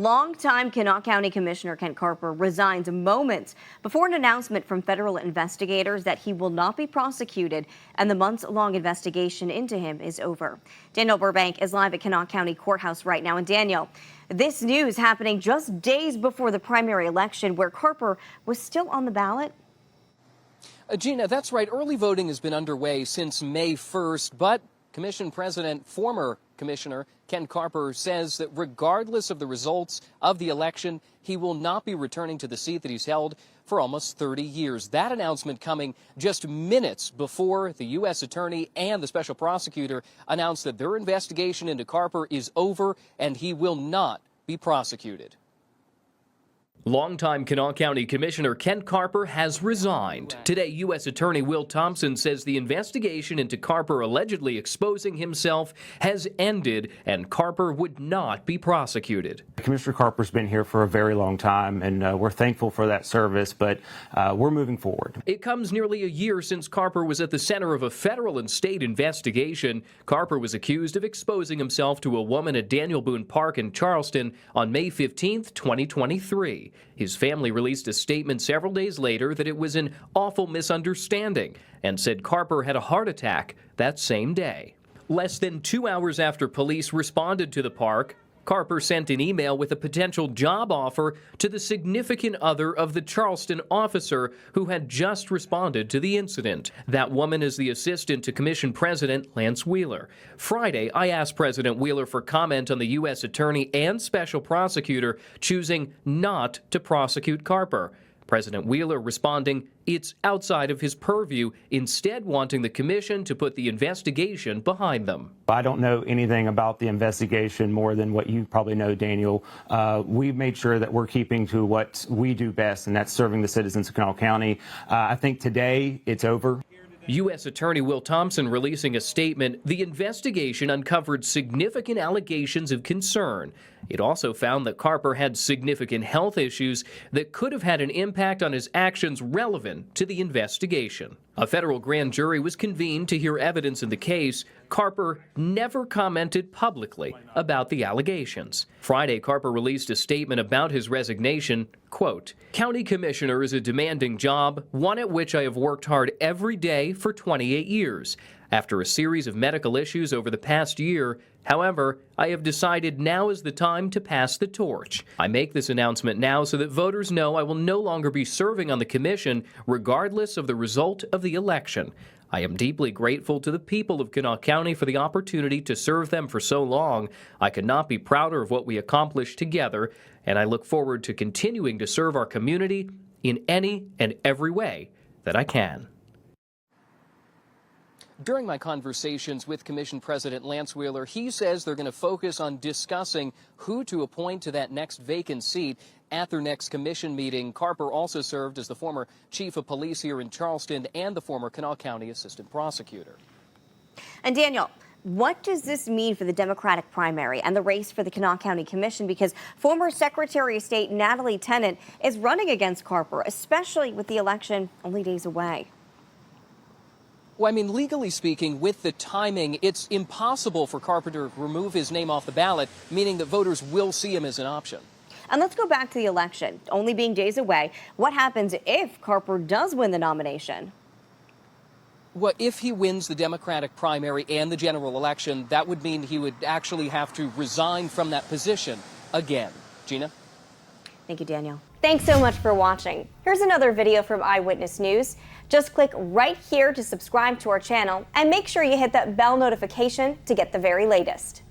Longtime Kanawha County Commissioner Kent Carper resigns moments before an announcement from federal investigators that he will not be prosecuted and the months-long investigation into him is over. Daniel Burbank is live at Kanawha County Courthouse right now. And Daniel, this news happening just days before the primary election where Carper was still on the ballot. Gina, that's right. Early voting has been underway since May 1st, but Commission President, former Commissioner Kent Carper says that regardless of the results of the election, he will not be returning to the seat that he's held for almost 30 years. That announcement coming just minutes before the U.S. Attorney and the special prosecutor announced that their investigation into Carper is over and he will not be prosecuted. Longtime Kanawha County Commissioner Kent Carper has resigned. Today, U.S. Attorney Will Thompson says the investigation into Carper allegedly exposing himself has ended and Carper would not be prosecuted. Commissioner Carper's been here for a very long time, and we're thankful for that service, but we're moving forward. It comes nearly a year since Carper was at the center of a federal and state investigation. Carper was accused of exposing himself to a woman at Daniel Boone Park in Charleston on May 15, 2023. His family released a statement several days later that it was an awful misunderstanding and said Carper had a heart attack that same day. Less than 2 hours after police responded to the park, Carper sent an email with a potential job offer to the significant other of the Charleston officer who had just responded to the incident. That woman is the assistant to Commission President Lance Wheeler. Friday, I asked President Wheeler for comment on the U.S. Attorney and special prosecutor choosing not to prosecute Carper. President Wheeler responding, it's outside of his purview, instead wanting the commission to put the investigation behind them. I don't know anything about the investigation more than what you probably know, Daniel. We've made sure that we're keeping to what we do best, and that's serving the citizens of Kanawha County. I think today it's over. U.S. Attorney Will Thompson releasing a statement. The investigation uncovered significant allegations of concern. It also found that Carper had significant health issues that could have had an impact on his actions relevant to the investigation. A federal grand jury was convened to hear evidence in the case. Carper never commented publicly about the allegations. Friday, Carper released a statement about his resignation. Quote, "County Commissioner is a demanding job, one at which I have worked hard every day for 28 years. After a series of medical issues over the past year, however, I have decided now is the time to pass the torch. I make this announcement now so that voters know I will no longer be serving on the commission regardless of the result of the election. I am deeply grateful to the people of Kanawha County for the opportunity to serve them for so long. I could not be prouder of what we accomplished together, and I look forward to continuing to serve our community in any and every way that I can." During my conversations with Commission President Lance Wheeler, he says they're going to focus on discussing who to appoint to that next vacant seat at their next commission meeting. Carper also served as the former chief of police here in Charleston and the former Kanawha County assistant prosecutor. And Daniel, what does this mean for the Democratic primary and the race for the Kanawha County Commission? Because former Secretary of State Natalie Tennant is running against Carper, especially with the election only days away. Well, I mean, legally speaking, with the timing, it's impossible for Carper to remove his name off the ballot, meaning that voters will see him as an option. And let's go back to the election, only being days away. What happens if Carper does win the nomination? Well, if he wins the Democratic primary and the general election, that would mean he would actually have to resign from that position again. Gina? Thank you, Daniel. Thanks so much for watching. Here's another video from Eyewitness News. Just click right here to subscribe to our channel and make sure you hit that bell notification to get the very latest.